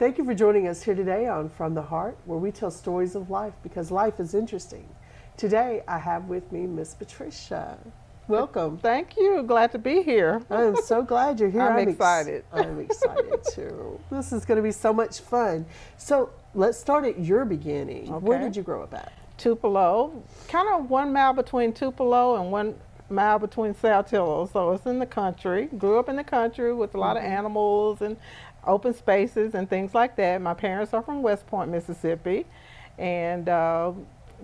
Thank you for joining us here today on From the Heart, where we tell stories of life because life is interesting. Today, I have with me Miss Patricia. Welcome. Thank you. Glad to be here. I'm so glad you're here. I'm excited. I'm excited too. This is going to be so much fun. So let's start at your beginning. Okay. Where did you grow up at? Tupelo, kind of 1 mile between Tupelo and 1 mile between Saltillo. So it's in the country. Grew up in the country with a lot of animals and open spaces and things like that. My parents are from West Point, Mississippi, and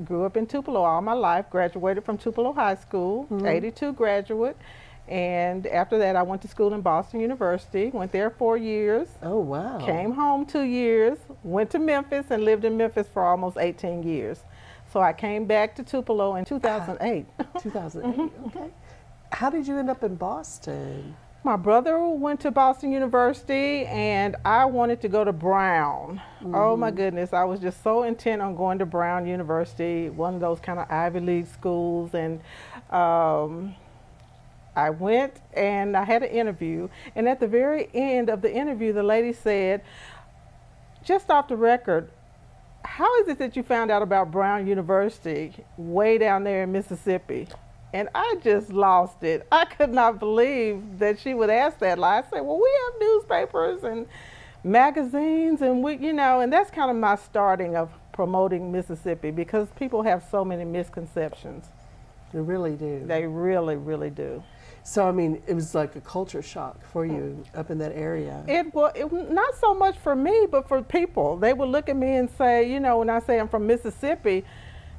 grew up in Tupelo all my life. Graduated from Tupelo High School, 82 graduate. And after that, I went to school in Boston University, went there 4 years. Oh, wow. Came home 2 years, went to Memphis and lived in Memphis for almost 18 years. So I came back to Tupelo in 2008. 2008, okay. How did you end up in Boston? My brother went to Boston University and I wanted to go to Brown. Oh my goodness, I was just so intent on going to Brown University, one of those kind of Ivy League schools. And I went and I had an interview. And at the very end of the interview, the lady said, just off the record, how is it that you found out about Brown University way down there in Mississippi? And I just lost it. I could not believe that she would ask that. I said, well, we have newspapers and magazines and and that's kind of my starting of promoting Mississippi because people have so many misconceptions. They really do. They really, really do. So, I mean, it was like a culture shock for you up in that area. It was not so much for me, but for people. They would look at me and say, when I say I'm from Mississippi,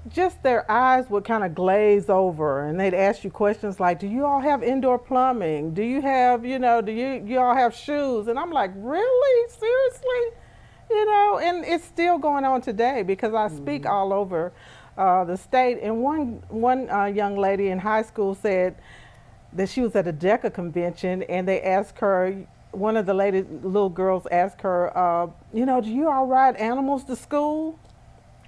just their eyes would kind of glaze over and they'd ask you questions like, do you all have indoor plumbing? Do you have, do you all have shoes? And I'm like, really? Seriously? And it's still going on today because I speak all over the state. And one young lady in high school said that she was at a DECA convention and they asked her, one of the little girls asked her, do you all ride animals to school?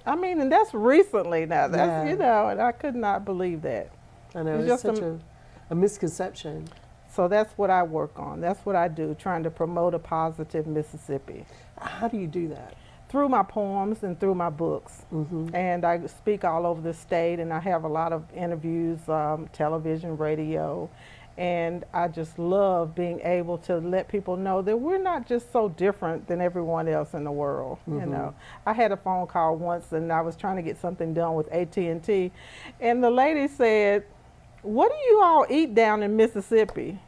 I mean, and that's recently now. That's, and I could not believe that. I know, it's such a misconception. So that's what I work on. That's what I do, trying to promote a positive Mississippi. How do you do that? Through my poems and through my books. And I speak all over the state and I have a lot of interviews, television, radio. And I just love being able to let people know that we're not just so different than everyone else in the world. I had a phone call once and I was trying to get something done with AT&T. And the lady said, what do you all eat down in Mississippi?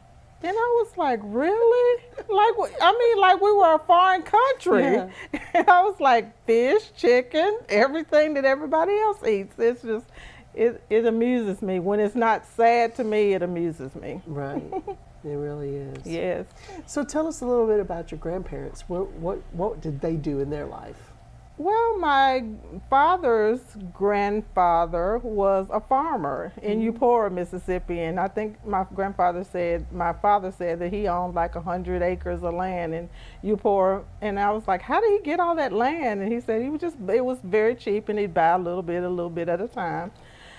And I was like, really? Like we were a foreign country. Yeah. And I was like, fish, chicken, everything that everybody else eats. It's just, it amuses me. When it's not sad to me, it amuses me. Right. It really is. Yes. So tell us a little bit about your grandparents. What did they do in their life? Well, my father's grandfather was a farmer in Eupora, Mississippi, and I think my father said that he owned like 100 acres of land in Eupora, and I was like, how did he get all that land? And he said it was very cheap, and he'd buy a little bit at a time.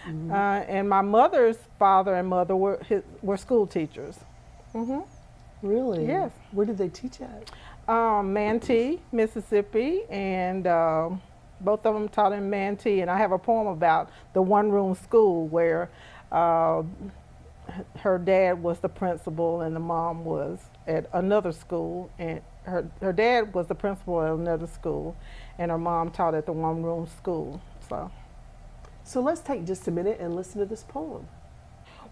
And my mother's father and mother were school teachers. Really? Yes. Where did they teach at? Manatee, Mississippi, and both of them taught in Manatee. And I have a poem about the one-room school where her dad was the principal and the mom was at another school. And her dad was the principal at another school, and her mom taught at the one-room school. So let's take just a minute and listen to this poem.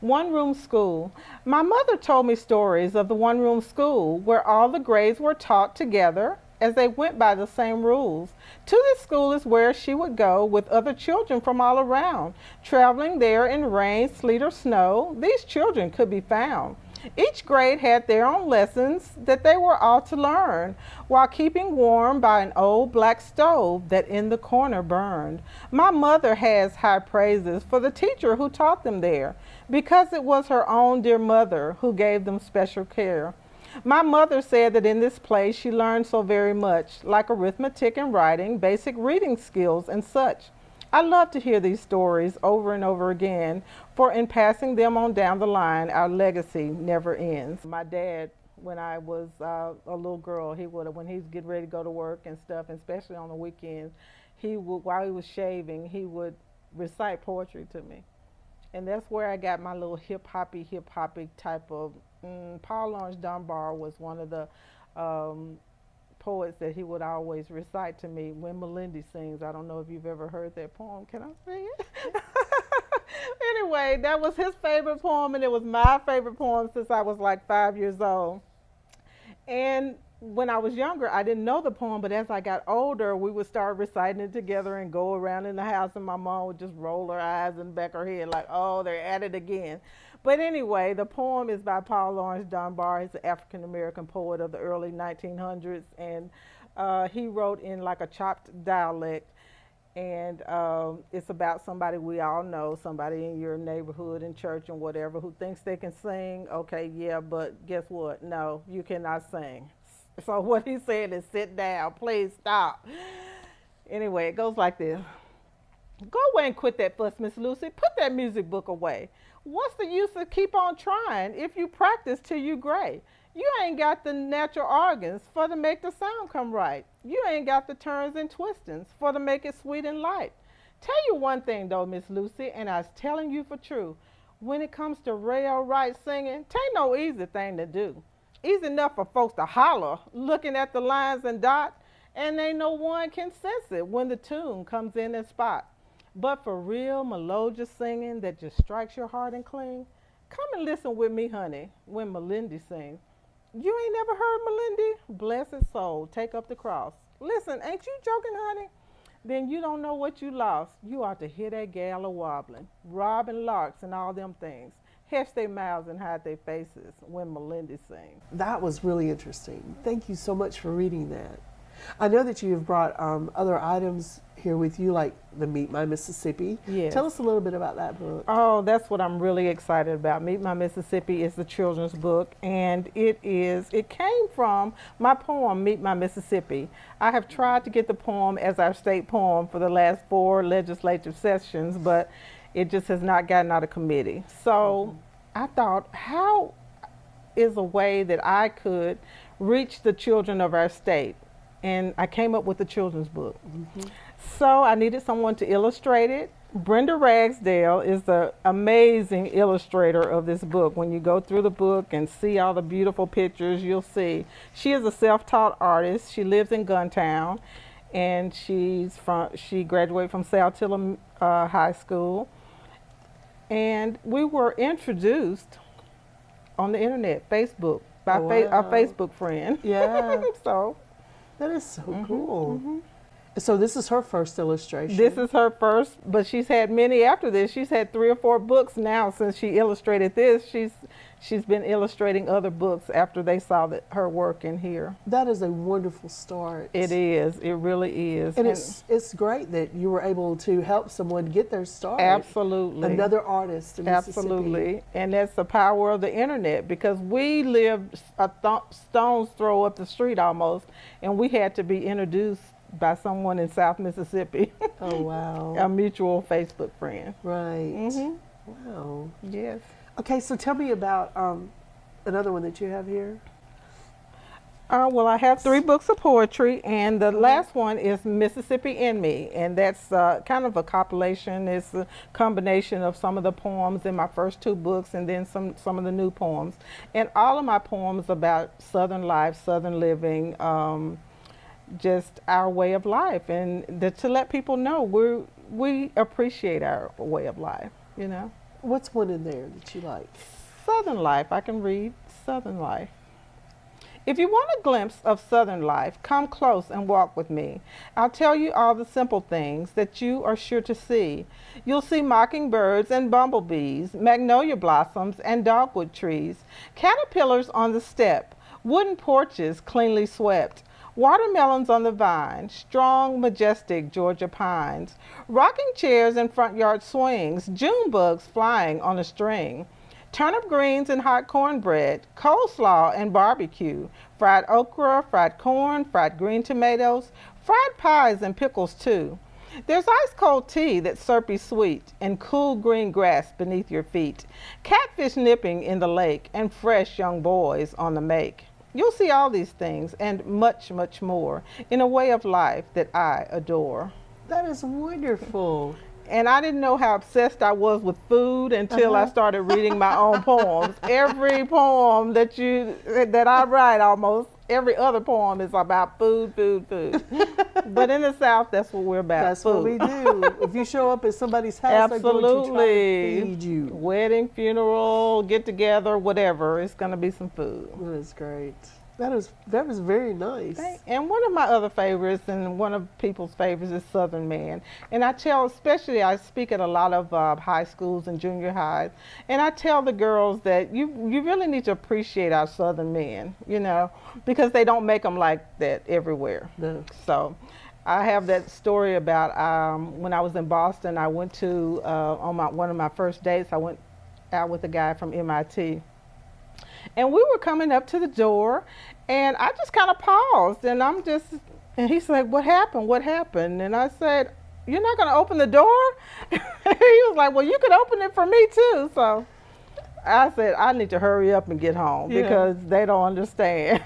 One-room school. My mother told me stories of the one-room school where all the grades were taught together as they went by the same rules. To this school is where she would go with other children from all around. Traveling there in rain, sleet, or snow, these children could be found. Each grade had their own lessons that they were all to learn, while keeping warm by an old black stove that in the corner burned. My mother has high praises for the teacher who taught them there, because it was her own dear mother who gave them special care. My mother said that in this place she learned so very much, like arithmetic and writing, basic reading skills, and such. I love to hear these stories over and over again, for in passing them on down the line, our legacy never ends. My dad when I was a little girl. He would, when he's getting ready to go to work and stuff, and especially on the weekends, he would, while he was shaving, he would recite poetry to me. And that's where I got my little hip hoppy type of. Paul Laurence Dunbar was one of the poets that he would always recite to me. When Melindy Sings. I don't know if you've ever heard that poem. Can I sing it? Anyway, that was his favorite poem, and it was my favorite poem since I was like 5 years old. And when I was younger, I didn't know the poem, but as I got older, we would start reciting it together and go around in the house, and my mom would just roll her eyes in the back of her head like, oh, they're at it again. But anyway, the poem is by Paul Laurence Dunbar. He's an African-American poet of the early 1900s, and he wrote in like a chopped dialect, and it's about somebody we all know, somebody in your neighborhood and church and whatever, who thinks they can sing. Okay, yeah, but guess what? No, you cannot sing. So what he said is, sit down, please stop. Anyway, it goes like this. Go away and quit that fuss, Miss Lucy. Put that music book away. What's the use of keep on trying if you practice till you gray? You ain't got the natural organs for to make the sound come right. You ain't got the turns and twistings for to make it sweet and light. Tell you one thing though, Miss Lucy, and I was telling you for true. When it comes to real right singing, tain't no easy thing to do. Easy enough for folks to holler, looking at the lines and dot, and ain't no one can sense it when the tune comes in and spot. But for real melodious singing that just strikes your heart and cling, come and listen with me, honey, when Melindy sings. You ain't never heard Melindy? Blessed soul, take up the cross. Listen, ain't you joking, honey? Then you don't know what you lost. You ought to hear that gal a wobbling, robbing larks and all them things. Hush their mouths and hide their faces when Melindy sings. That was really interesting. Thank you so much for reading that. I know that you have brought other items here with you, like the Meet My Mississippi. Yes. Tell us a little bit about that book. Oh, that's what I'm really excited about. Meet My Mississippi is the children's book, and it came from my poem, Meet My Mississippi. I have tried to get the poem as our state poem for the last 4 legislative sessions, but it just has not gotten out of committee. So I thought, how is a way that I could reach the children of our state? And I came up with the children's book. So I needed someone to illustrate it. Brenda Ragsdale is the amazing illustrator of this book. When you go through the book and see all the beautiful pictures, you'll see. She is a self-taught artist. She lives in Guntown, and she graduated from Saltillo High School. And we were introduced on the internet, Facebook, by a Facebook friend. Yeah. So. That is so cool. So this is her first illustration. This is her first, but she's had many after this. She's had 3 or 4 books now since she illustrated this. She's been illustrating other books after they saw her work in here. That is a wonderful start. It is. It really is. And it's great that you were able to help someone get their start. Absolutely. Another artist in Mississippi. Absolutely. And that's the power of the internet, because we lived a stone's throw up the street almost, and we had to be introduced by someone in South Mississippi. Oh, wow. A mutual Facebook friend. Right. Wow. Yes. Okay, so tell me about another one that you have here. Well, I have 3 books of poetry, and the last one is Mississippi in Me, and that's kind of a compilation. It's a combination of some of the poems in my first 2 books and then some of the new poems. And all of my poems about Southern life, Southern living, just our way of life, and to let people know we appreciate our way of life, you know. What's one in there that you like? Southern life. I can read Southern life. If you want a glimpse of Southern life, come close and walk with me. I'll tell you all the simple things that you are sure to see. You'll see mockingbirds and bumblebees, magnolia blossoms and dogwood trees, caterpillars on the step, wooden porches cleanly swept, watermelons on the vine, strong, majestic Georgia pines, rocking chairs and front yard swings, June bugs flying on a string, turnip greens and hot cornbread, coleslaw and barbecue, fried okra, fried corn, fried green tomatoes, fried pies and pickles too. There's ice cold tea that's syrupy sweet and cool green grass beneath your feet, catfish nipping in the lake and fresh young boys on the make. You'll see all these things and much, much more in a way of life that I adore. That is wonderful. And I didn't know how obsessed I was with food until I started reading my own poems. Every poem that I write, almost every other poem is about food, food, food. But in the South, that's what we're about. That's food. what we do. If you show up at somebody's house, Absolutely. they're going to try to feed you. Wedding, funeral, get together, whatever. It's going to be some food. That is great. That was very nice. And one of my other favorites, and one of people's favorites, is Southern Man. And I speak at a lot of high schools and junior highs, and I tell the girls that you really need to appreciate our Southern men, because they don't make them like that everywhere. No. So I have that story about when I was in Boston, I went to, on one of my first dates, I went out with a guy from MIT. And we were coming up to the door, and I just kind of paused, and and he's like, what happened? What happened? And I said, you're not going to open the door? He was like, well, you could open it for me too. So I said, I need to hurry up and get home because they don't understand.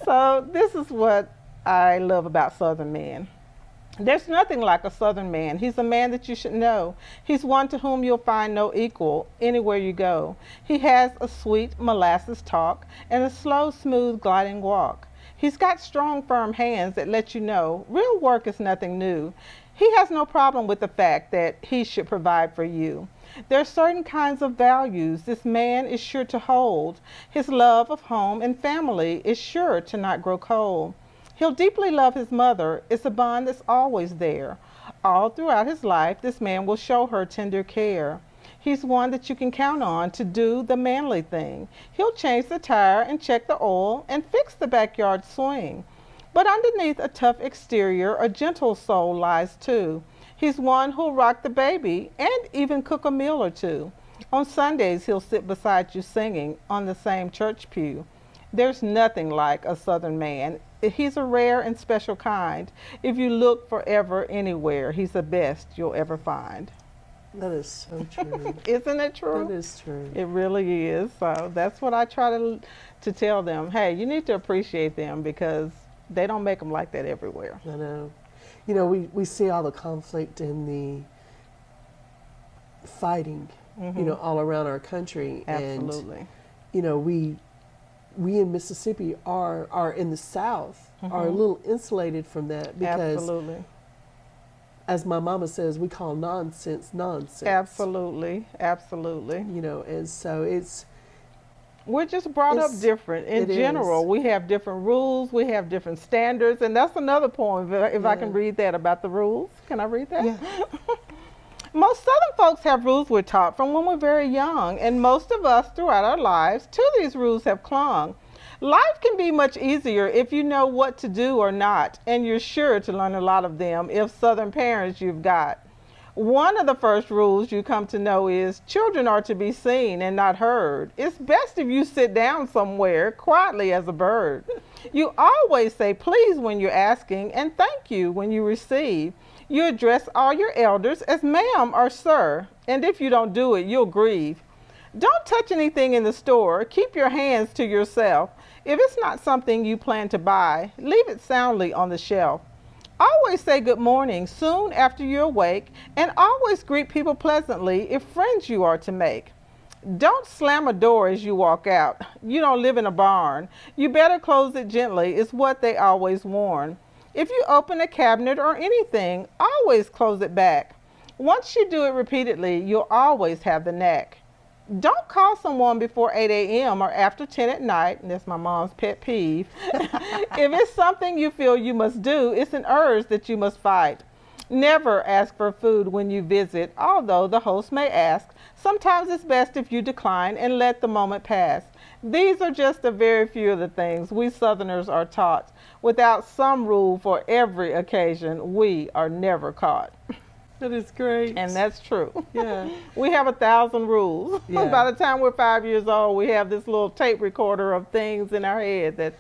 So this is what I love about Southern men. There's nothing like a Southern man. He's a man that you should know. He's one to whom you'll find no equal anywhere you go. He has a sweet molasses talk and a slow, smooth, gliding walk. He's got strong, firm hands that let you know real work is nothing new. He has no problem with the fact that he should provide for you. There are certain kinds of values this man is sure to hold. His love of home and family is sure to not grow cold. He'll deeply love his mother. It's a bond that's always there. All throughout his life, this man will show her tender care. He's one that you can count on to do the manly thing. He'll change the tire and check the oil and fix the backyard swing. But underneath a tough exterior, a gentle soul lies too. He's one who'll rock the baby and even cook a meal or two. On Sundays, he'll sit beside you singing on the same church pew. There's nothing like a Southern man. He's a rare and special kind. If you look forever anywhere, he's the best you'll ever find. That is so true. Isn't it true? That is true. It really is. So that's what I try to tell them. Hey, you need to appreciate them because they don't make them like that everywhere. I know. We see all the conflict and the fighting, all around our country. Absolutely. And, we in Mississippi are in the South are a little insulated from that because, absolutely, as my mama says, we call nonsense nonsense. Absolutely, absolutely. And so we're just brought up different. In general, we have different rules, we have different standards, and that's another poem. If I can read that about the rules, can I read that? Yeah. Most Southern folks have rules we're taught from when we're very young, and most of us throughout our lives to these rules have clung. Life can be much easier if you know what to do or not, and you're sure to learn a lot of them if Southern parents you've got. One of the first rules you come to know is children are to be seen and not heard. It's best if you sit down somewhere quietly as a bird. You always say please when you're asking and thank you when you receive. You address all your elders as ma'am or sir, and if you don't do it, you'll grieve. Don't touch anything in the store. Keep your hands to yourself. If it's not something you plan to buy, leave it soundly on the shelf. Always say good morning soon after you awake, and always greet people pleasantly if friends you are to make. Don't slam a door as you walk out. You don't live in a barn. You better close it gently is what they always warn. If you open a cabinet or anything, always close it back. Once you do it repeatedly, you'll always have the knack. Don't call someone before 8 a.m. or after 10 at night, and that's my mom's pet peeve. If it's something you feel you must do, it's an urge that you must fight. Never ask for food when you visit, although the host may ask. Sometimes it's best if you decline and let the moment pass. These are just a very few of the things we Southerners are taught. Without some rule for every occasion, we are never caught. That is great. And that's true. Yeah. We have 1,000 rules. Yeah. By the time we're 5 years old, we have this little tape recorder of things in our head that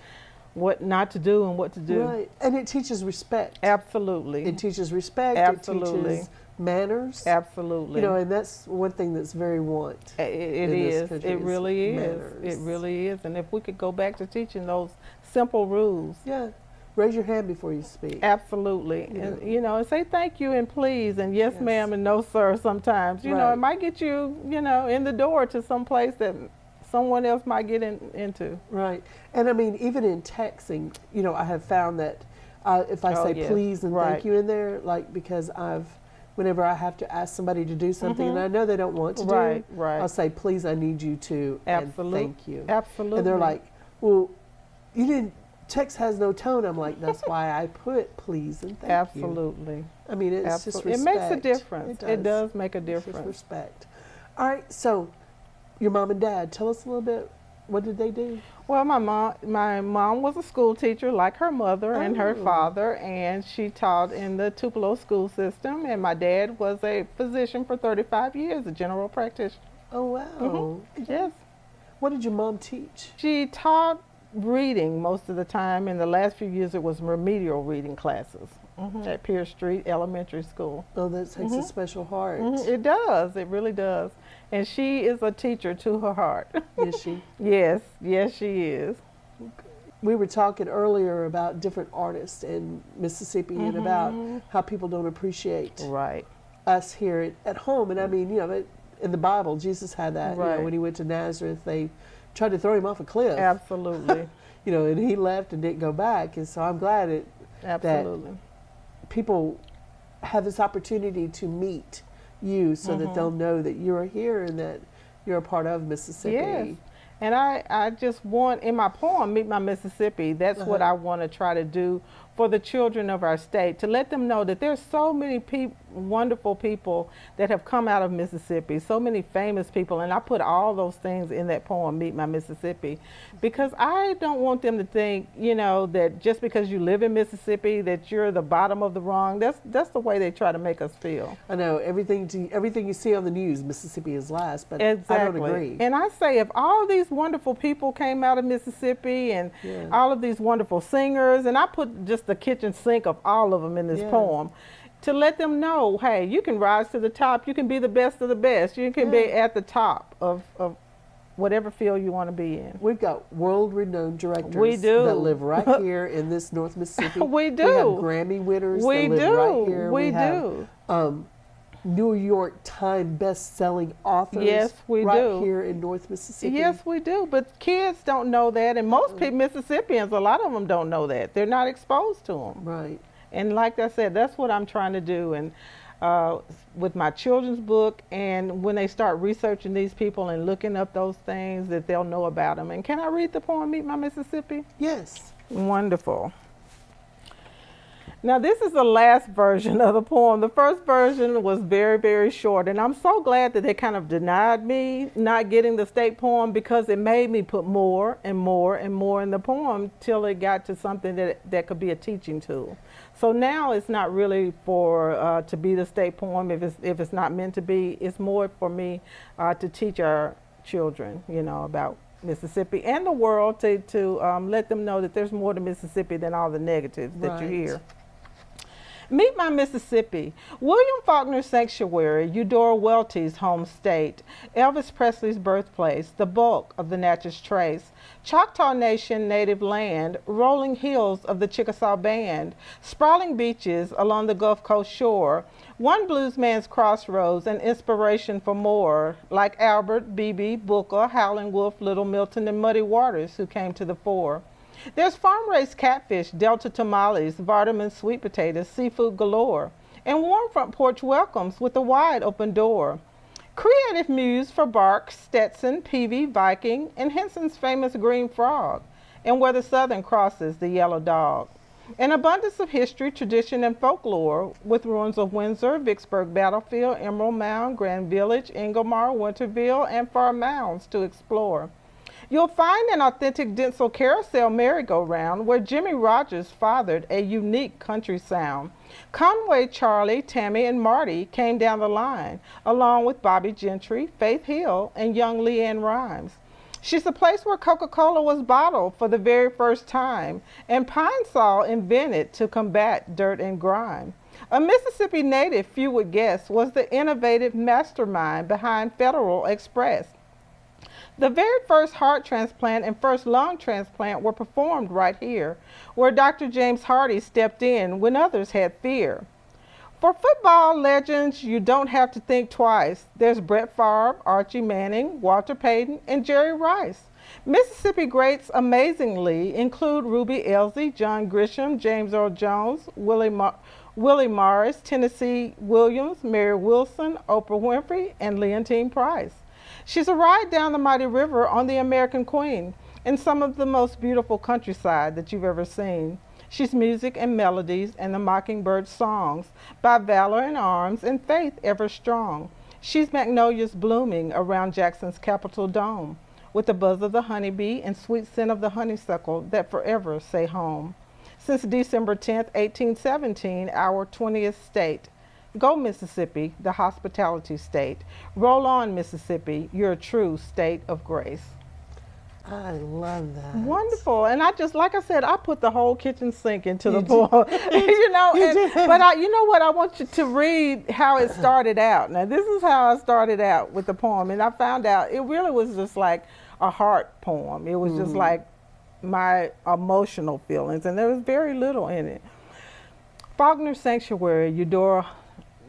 what not to do and what to do. Right. And it teaches respect. Absolutely. It teaches respect. Absolutely. It teaches manners. Absolutely. You know, and that's one thing that's very want. It is. It really is. Manners. It really is. And if we could go back to teaching those simple rules. Yeah. Raise your hand before you speak. Absolutely. Yeah. And, you know, and say thank you and please and yes, Yes. ma'am, and no, sir sometimes. You know, Right. it might get you, you know, in the door to some place that someone else might get into. Right. And I mean, even in texting, you know, I have found that if I Oh, say yes. please and Right. thank you in there, like, because whenever I have to ask somebody to do something and I know they don't want to Right, do, right. I'll say, please, I need you to, Absolutely. and thank you. Absolutely. And they're like, well, text has no tone. I'm like, that's why I put please and thank you. Absolutely. I mean, it's just Absolutely. respect. It makes a difference. It does make a It's just difference. respect. All right, so your mom and dad, tell us a little bit, what did they do? Well, my mom was a school teacher like her mother and her Oh. father, and she taught in the Tupelo school system, and my dad was a physician for 35 years, a general practitioner. Oh, wow. Yes. What did your mom teach? She taught reading most of the time. In the last few years, it was remedial reading classes at Pierce Street Elementary School. Oh, that takes a special heart. It does. It really does. And she is a teacher to her heart. Is she? Yes. Yes, she is. We were talking earlier about different artists in Mississippi and about how people don't appreciate Right. us here at home. And I mean, you know, in the Bible, Jesus had that. You Right. know, when he went to Nazareth, they tried to throw him off a cliff. Absolutely. You know, and he left and didn't go back. And so I'm glad Absolutely. people have this opportunity to meet you so that they'll know that you're here and that you're a part of Mississippi. Yes. And I just want, in my poem, Meet My Mississippi, that's what I want to try to do for the children of our state, to let them know that there's so many wonderful people that have come out of Mississippi, so many famous people, and I put all those things in that poem, Meet My Mississippi, because I don't want them to think, you know, that just because you live in Mississippi that you're the bottom of the rung. That's the way they try to make us feel. I know everything you see on the news, Mississippi is last, but Exactly. I don't agree. And I say, if all these wonderful people came out of Mississippi and all of these wonderful singers, and I put just the kitchen sink of all of them in this poem, to let them know, hey, you can rise to the top, you can be the best of the best, you can be at the top of whatever field you want to be in. We've got world-renowned directors We do. that live right here in this North Mississippi. We do. We have Grammy winners We that live do. right here. We have, New York Times best-selling authors Yes, we right do. here in North Mississippi. Yes, we do. But kids don't know that, and most Mississippians, a lot of them don't know that. They're not exposed to them. Right. And like I said, that's what I'm trying to do. And with my children's book, and when they start researching these people and looking up those things, that they'll know about them. And can I read the poem, Meet My Mississippi? Yes. Wonderful. Now, this is the last version of the poem. The first version was very, very short, and I'm so glad that they kind of denied me not getting the state poem, because it made me put more and more and more in the poem till it got to something that could be a teaching tool. So now it's not really for to be the state poem if it's not meant to be. It's more for me to teach our children, you know, about Mississippi and the world, to let them know that there's more to Mississippi than all the negatives that you hear. Meet My Mississippi. William Faulkner's sanctuary, Eudora Welty's home state, Elvis Presley's birthplace, the bulk of the Natchez Trace, Choctaw Nation native land, rolling hills of the Chickasaw Band, sprawling beaches along the Gulf Coast shore, one bluesman's crossroads, and inspiration for more, like Albert, Beebe, Booker, Howlin' Wolf, Little Milton, and Muddy Waters, who came to the fore. There's farm-raised catfish, Delta tamales, Vardaman sweet potatoes, seafood galore, and warm front porch welcomes with a wide open door. Creative muse for Bark, Stetson, Peavy, Viking, and Henson's famous green frog, and where the Southern crosses the yellow dog. An abundance of history, tradition, and folklore, with ruins of Windsor, Vicksburg Battlefield, Emerald Mound, Grand Village, Ingomar, Winterville, and Far Mounds to explore. You'll find an authentic Denzel carousel merry-go-round where Jimmy Rogers fathered a unique country sound. Conway, Charlie, Tammy, and Marty came down the line, along with Bobby Gentry, Faith Hill, and young Leanne Rhymes. She's the place where Coca-Cola was bottled for the very first time and pine saw invented to combat dirt and grime. A Mississippi native, few would guess, was the innovative mastermind behind Federal Express. The very first heart transplant and first lung transplant were performed right here, where Dr. James Hardy stepped in when others had fear. For football legends, you don't have to think twice. There's Brett Favre, Archie Manning, Walter Payton, and Jerry Rice. Mississippi greats amazingly include Ruby Elsie, John Grisham, James Earl Jones, Willie Morris, Tennessee Williams, Mary Wilson, Oprah Winfrey, and Leontine Price. She's a ride down the mighty river on the American Queen in some of the most beautiful countryside that you've ever seen. She's music and melodies and the mockingbird songs by valor and arms and faith ever strong. She's magnolias blooming around Jackson's Capitol dome with the buzz of the honeybee and sweet scent of the honeysuckle that forever say home. Since December 10th, 1817, our 20th state. Go Mississippi, the hospitality state. Roll on Mississippi, you're a true state of grace. I love that. Wonderful. And I just, like I said, I put the whole kitchen sink into the poem. You know, but you know what? I want you to read how it started out. Now, this is how I started out with the poem. And I found out it really was just like a heart poem. It was just like my emotional feelings. And there was very little in it. Faulkner Sanctuary,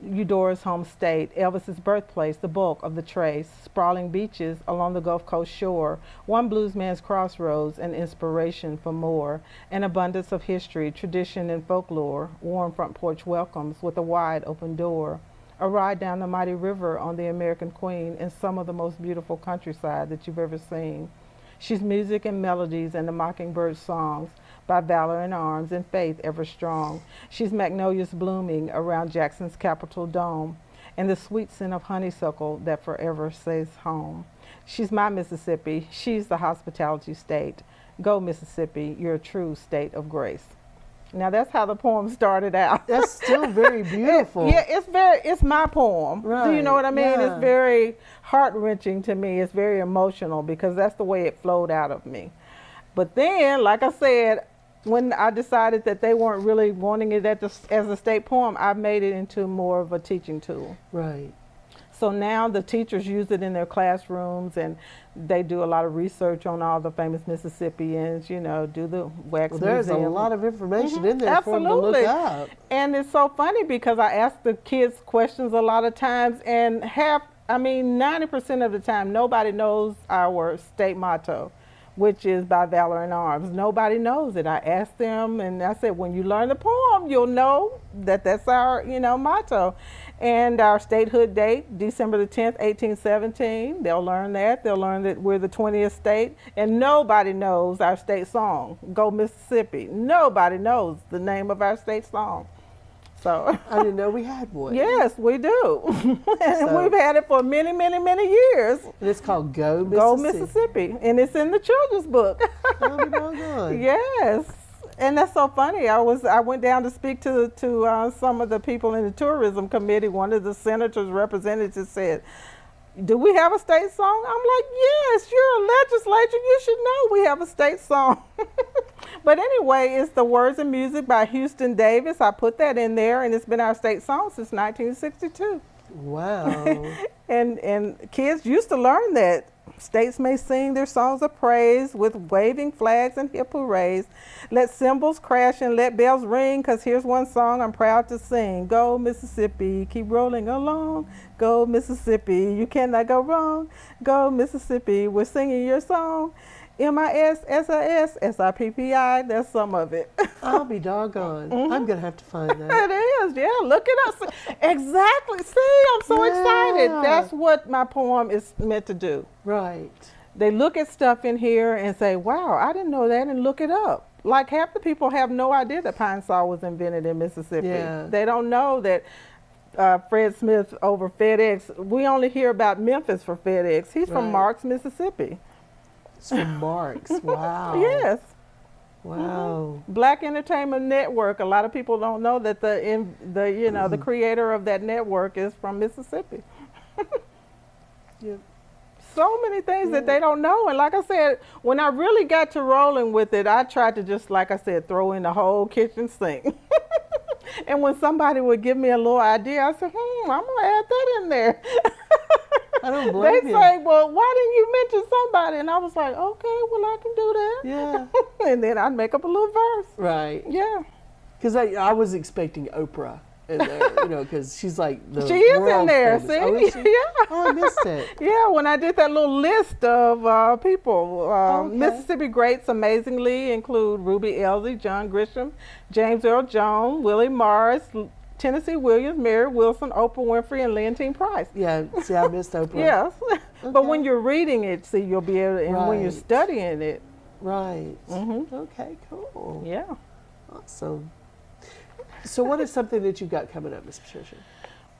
Eudora's home state, Elvis's birthplace, the bulk of the trace, sprawling beaches along the Gulf Coast shore, one bluesman's crossroads, an inspiration for more, an abundance of history, tradition, and folklore, warm front porch welcomes with a wide open door, a ride down the mighty river on the American Queen and some of the most beautiful countryside that you've ever seen. She's music and melodies and the mockingbird songs, by valor and arms and faith ever strong. She's magnolias blooming around Jackson's Capitol dome and the sweet scent of honeysuckle that forever says home. She's my Mississippi. She's the hospitality state. Go Mississippi, you're a true state of grace. Now that's how the poem started out. That's still very beautiful. It's my poem. Right. Do you know what I mean? Yeah. It's very heart-wrenching to me. It's very emotional because that's the way it flowed out of me. But then, like I said, when I decided that they weren't really wanting it as a state poem, I made it into more of a teaching tool. Right. So now the teachers use it in their classrooms, and they do a lot of research on all the famous Mississippians, you know, do the wax museum. There's a lot of information in there for them to look up. And it's so funny because I ask the kids questions a lot of times, and 90% of the time, nobody knows our state motto, which is by valor and arms. Nobody knows it. I asked them, and I said, when you learn the poem, you'll know that that's our, motto. And our statehood date, December the 10th, 1817. They'll learn that. They'll learn that we're the 20th state. And nobody knows our state song, Go Mississippi. Nobody knows the name of our state song. So I didn't know we had one. Yes, we do. And we've had it for many, many, many years. And it's called Go Mississippi. Go Mississippi. And it's in the children's book. Oh, my God. Yes. And that's so funny. I went down to speak to some of the people in the tourism committee. One of the senators' representatives said, do we have a state song? I'm like, yes, you're a legislature. You should know we have a state song. But anyway, it's the words and music by Houston Davis. I put that in there, and it's been our state song since 1962. Wow. And kids used to learn that. States may sing their songs of praise with waving flags and hip hoorays. Let cymbals crash and let bells ring, 'cause here's one song I'm proud to sing. Go Mississippi, keep rolling along. Go Mississippi, you cannot go wrong. Go Mississippi, we're singing your song. MISSIS, SIPPI, that's some of it. I'll be doggone. I'm going to have to find that. It is, yeah, look it up. Exactly, see, I'm so excited. That's what my poem is meant to do. Right. They look at stuff in here and say, wow, I didn't know that, and look it up. Like half the people have no idea that pine saw was invented in Mississippi. Yeah. They don't know that Fred Smith over FedEx, we only hear about Memphis for FedEx. He's from Marks, Mississippi. It's from Marks. Wow. Yes. Wow. Black Entertainment Network. A lot of people don't know that the creator of that network is from Mississippi. Yep. so many things that they don't know. And like I said, when I really got to rolling with it, I tried to just, like I said, throw in the whole kitchen sink. And when somebody would give me a little idea, I said, I'm going to add that in there. I don't blame They you. say, well, why didn't you mention somebody? And I was like, okay, well, I can do that. Yeah. And then I'd make up a little verse. Right. Yeah. Because I was expecting Oprah in there, because she's like the She is in world there, famous. see? Oh, is she? Yeah. Oh, I missed it. Yeah, when I did that little list of people, Okay. Mississippi greats amazingly include Ruby Elsie, John Grisham, James Earl Jones, Willie Morris, Tennessee Williams, Mary Wilson, Oprah Winfrey, and Leontine Price. Yeah, see, I missed Oprah. Yes. But Okay. when you're reading it, see, you'll be able to, and when you're Right. studying it. Right. Mhm. Okay, cool. Yeah. Awesome. So what is something that you got coming up, Miss Patricia?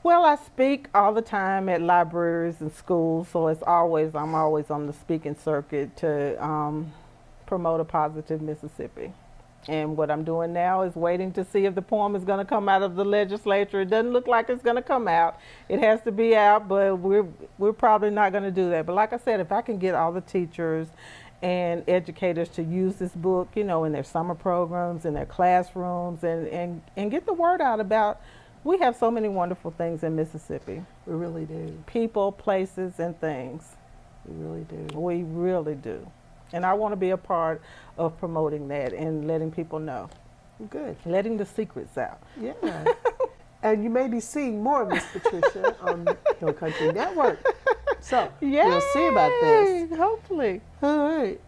Well, I speak all the time at libraries and schools, so I'm always on the speaking circuit to promote a positive Mississippi. And what I'm doing now is waiting to see if the poem is going to come out of the legislature. It doesn't look like it's going to come out. It has to be out, but we're probably not going to do that. But like I said, if I can get all the teachers and educators to use this book, in their summer programs, in their classrooms, and get the word out about, we have so many wonderful things in Mississippi. We really do. People, places, and things. We really do. We really do. And I want to be a part of promoting that and letting people know, Good. letting the secrets out. Yeah. And you may be seeing more of Miss Patricia on Hill Country Network. So we'll see about this. Yay, hopefully. All right.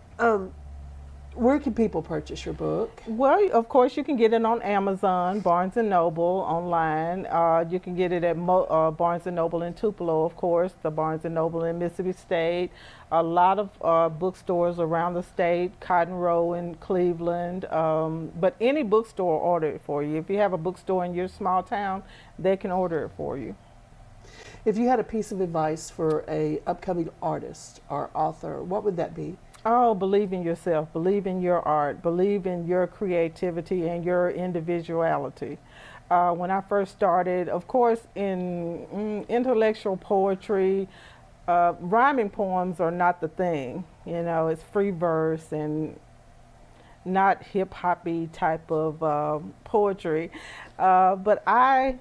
Where can people purchase your book? Well, of course, you can get it on Amazon, Barnes & Noble, online. You can get it at Barnes & Noble in Tupelo, of course, the Barnes & Noble in Mississippi State, a lot of bookstores around the state, Cotton Row in Cleveland, but any bookstore will order it for you. If you have a bookstore in your small town, they can order it for you. If you had a piece of advice for a upcoming artist or author, what would that be? Oh, believe in yourself, believe in your art, believe in your creativity and your individuality. When I first started, of course, in intellectual poetry, rhyming poems are not the thing. It's free verse and not hip-hoppy type of poetry. But I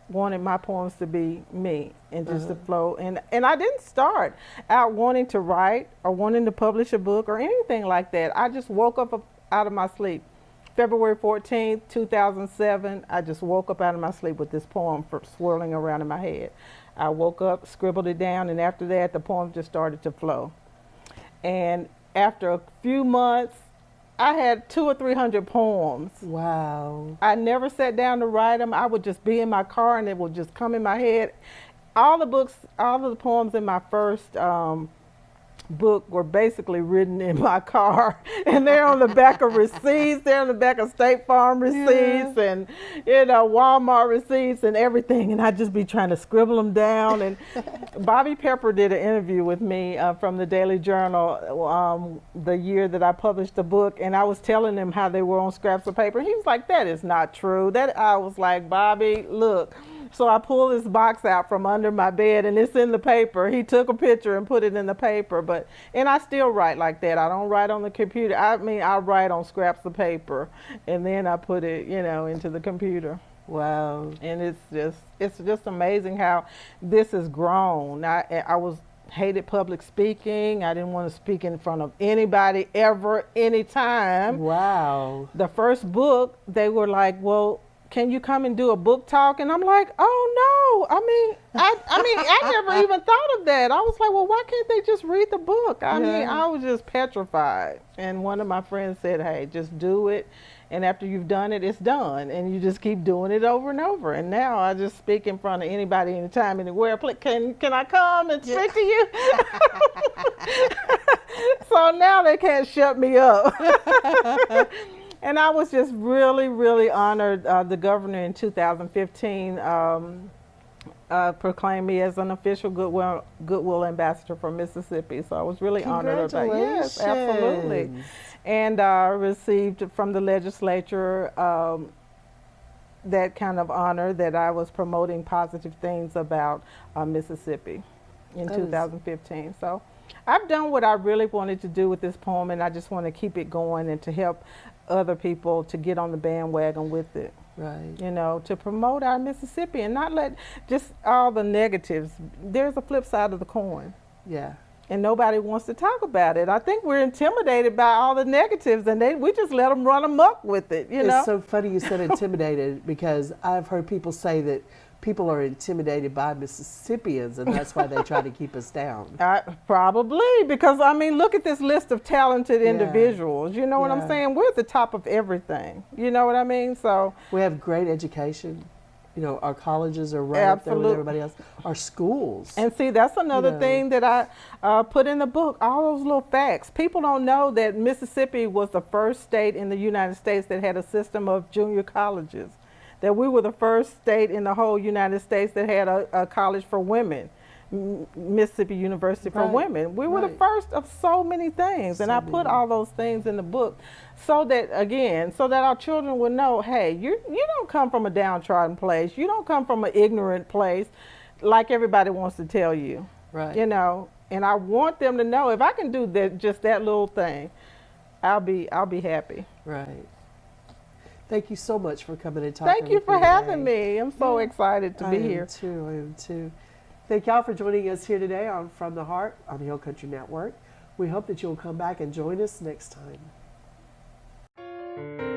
wanted my poems to be me and just to flow. And I didn't start out wanting to write or wanting to publish a book or anything like that. I just woke up out of my sleep. February 14th, 2007, I just woke up out of my sleep with this poem swirling around in my head. I woke up, scribbled it down, and after that, the poem just started to flow. And after a few months, I had 200 or 300 poems. Wow. I never sat down to write them. I would just be in my car and it would just come in my head. All of the poems in my first book were basically written in my car, and they're on the back of receipts. They're on the back of State Farm receipts and Walmart receipts and everything. And I'd just be trying to scribble them down. And Bobby Pepper did an interview with me from the Daily Journal the year that I published the book, and I was telling him how they were on scraps of paper. He was like, "That is not true." I was like, "Bobby, look." So I pulled this box out from under my bed, and it's in the paper. He took a picture and put it in the paper, and I still write like that. I don't write on the computer. I write on scraps of paper, and then I put it, into the computer. Wow. And it's just amazing how this has grown. I hated public speaking. I didn't want to speak in front of anybody ever, anytime. Wow. The first book, they were like, "Well, can you come and do a book talk?" And I'm like, "Oh no!" I never even thought of that. I was like, "Well, why can't they just read the book?" I was just petrified. And one of my friends said, "Hey, just do it, and after you've done it, it's done, and you just keep doing it over and over." And now I just speak in front of anybody, anytime, anywhere. Can I come and speak to you? So now they can't shut me up. And I was just really, really honored. The governor in 2015 proclaimed me as an official Goodwill ambassador for Mississippi. So I was really honored about it. Yes, absolutely. And received from the legislature that kind of honor that I was promoting positive things about Mississippi. in That is- 2015. So I've done what I really wanted to do with this poem, and I just want to keep it going and to help other people to get on the bandwagon with it. Right. You know, to promote our Mississippi and not let just all the negatives. There's a flip side of the coin. Yeah. And nobody wants to talk about it. I think we're intimidated by all the negatives, and we just let them run amok with it, you know? It's so funny you said intimidated because I've heard people say that people are intimidated by Mississippians, and that's why they try to keep us down. Probably, because, I mean, look at this list of talented Yeah. individuals. You know what Yeah. I'm saying? We're at the top of everything. You know what I mean? So We have great education. You know, our colleges are right up there with Absolute- everybody else. Our schools. And see, that's another know. thing that I put in the book, all those little facts. People don't know that Mississippi was the first state in the United States that had a system of junior colleges, that we were the first state in the whole United States that had a college for women, Mississippi University for Right, Women. We were the right. first of so many things, and So I put many. all those things in the book so that, again, so that our children will know, hey, you don't come from a downtrodden place. You don't come from an ignorant place like everybody wants to tell you. Right. You know, and I want them to know if I can do that, just that little thing, I'll be happy. Right. Thank you so much for coming and talking. Thank you with for me having today. me. I'm so excited to be I here. am too. I am too. Thank y'all for joining us here today on From the Heart on the Hill Country Network. We hope that you'll come back and join us next time.